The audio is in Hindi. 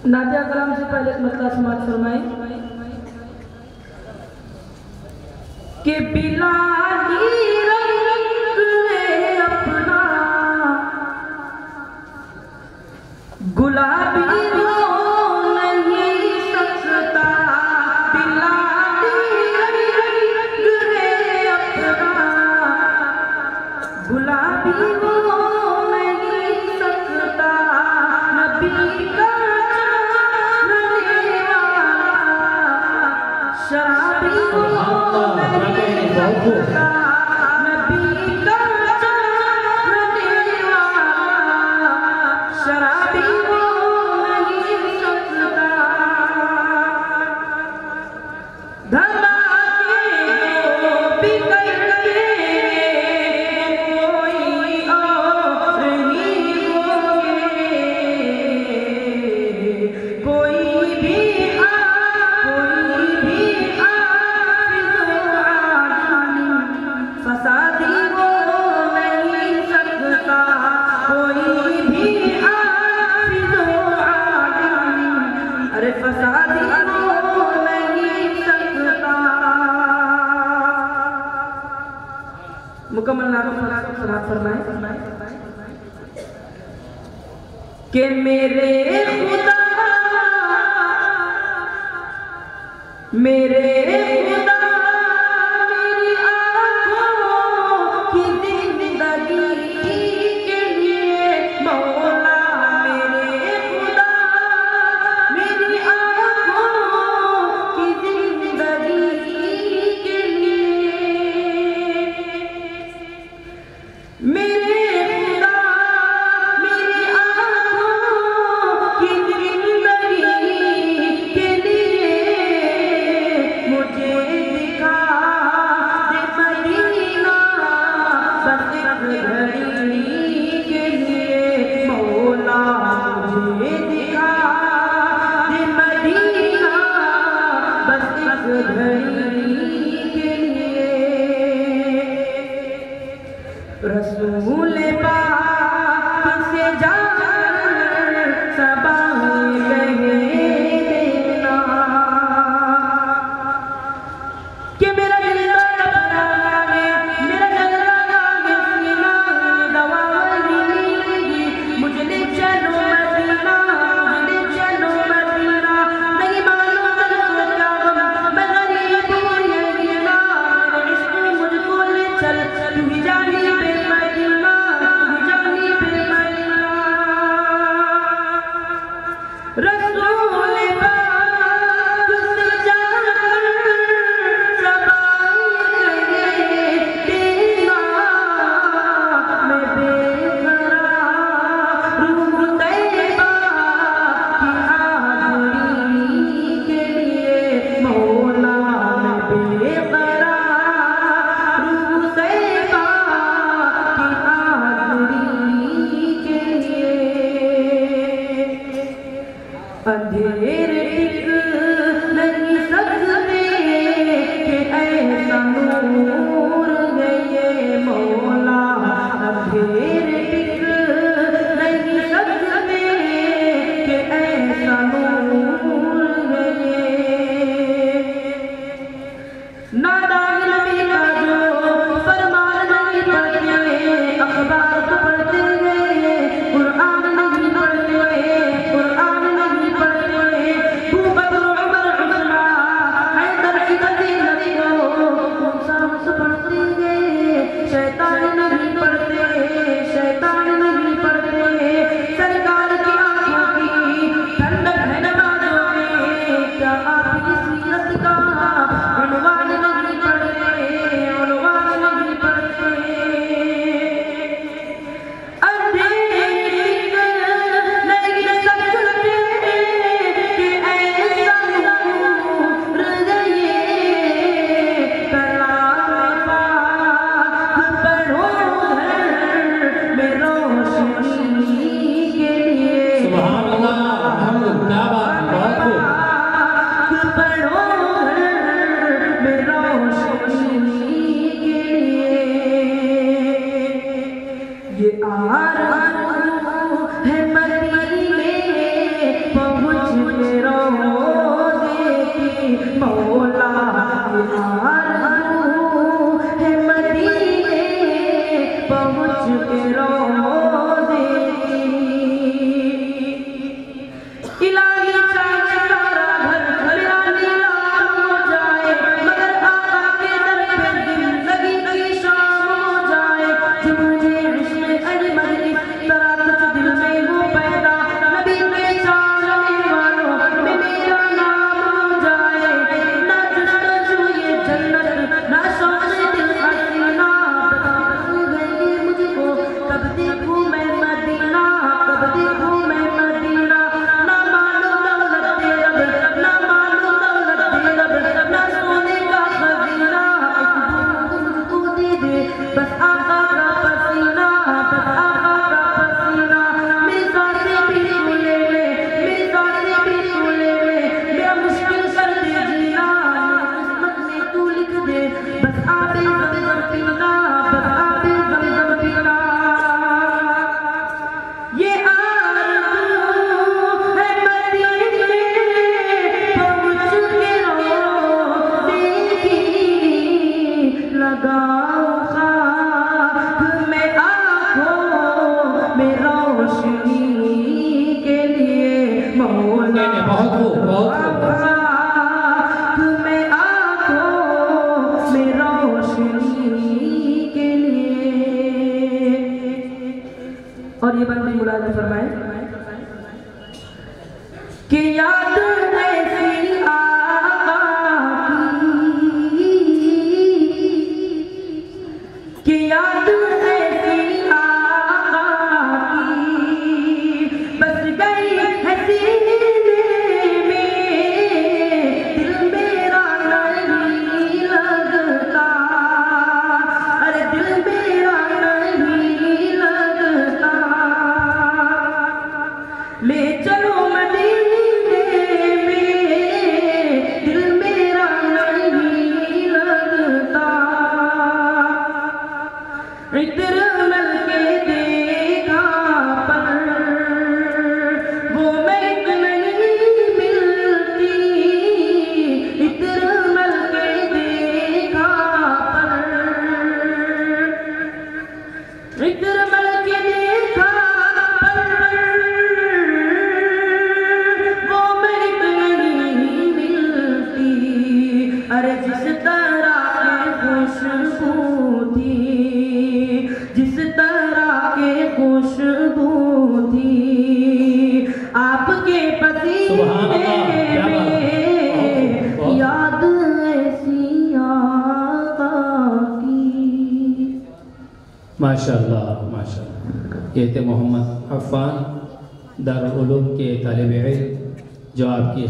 नातिया कलाम से पहले मतलब समाज फरमाए कि बिलाही रंग में अपना गुलाबी हो नहीं सकता, बिलाही रंग में अपना गुलाबी हो नहीं सकता, नबी का शराबी हो नहीं सकता, नबी का शराबी हो नहीं सकता, धमाके भी करके कोई और नहीं होंगे, कोई भी फसादी हो नहीं सकता, कोई भी अरे फसादी हो नहीं सकता। मुकम्मल नाम फरमाए कि मेरे खुदा मेरे खुदा मेरी आँखों की जिंदगी के लिए मौला, मेरे खुदा मेरी आँखों की जिंदगी के लिए, मेरे खुदा मेरी आँखों की जिंदगी के लिए आरज़ू है मदीने पहुँच के रोज़े की मौला की आरज़ू है मदीने पहुँच के रोज़े की इलाही चाहे सारा घर मेरा नीलाम हो जाए मगर आका के दर पे जिंदगी की शाम हो जाए जो मुझे इश्क़ अजमल इस तरह कुछ दिल में हो पैदा नबी के चाहने वालों में मेरा नाम हो जाए ना जुस्तजू ये जन्नत ना शौक़ दिल हसीना बता गए मुझको कब देखूं मैं मदीना कब देखूं मैं मदीना ना मानो दौलत तेरब ना मानो दौलत तेरब ना सोने का खजीना एक बूंद मुझको दे दे बस आका का पसीना बस आका का पसीना मेरी सांसें भी तू ले ले मेरी सांसें भी तू ले ले मेरा मुश्किल कर दे जीना किस्मत में तू लिख दे बस आबे ज़मज़म पीना बस आबे ज़मज़म पीना ये आरज़ू है मदीने पहुँच के रोज़े की लगाओ खाक में आँखों में रोशनी के लिए मौला बहुत खूब खाक में आँखों में रोशनी के लिए। और ये बात भी मुलाज़ा फरमाए कि याद ऐसी आका की याद ऐसी आका की बस गई है सीने में दिल मेरा नहीं लगता अरे दिल मेरा नहीं लगता ले चलो मदीने में दिल मेरा नहीं लगता इत्र मल के देखा पर वो महक नहीं मिलती इत्र मल के देखा पर इत्र मल के देखा वो महक नहीं मिलती अरे जिस तरह के खुशबू थी जिस तरह के खुशबू थी आपके पसीने में याद ऐसी आका की। माशाअल्लाह माशाअल्लाह। ये थे मोहम्मद अफ़ान दारुल उलूम के तालिब इल्म जो आपकी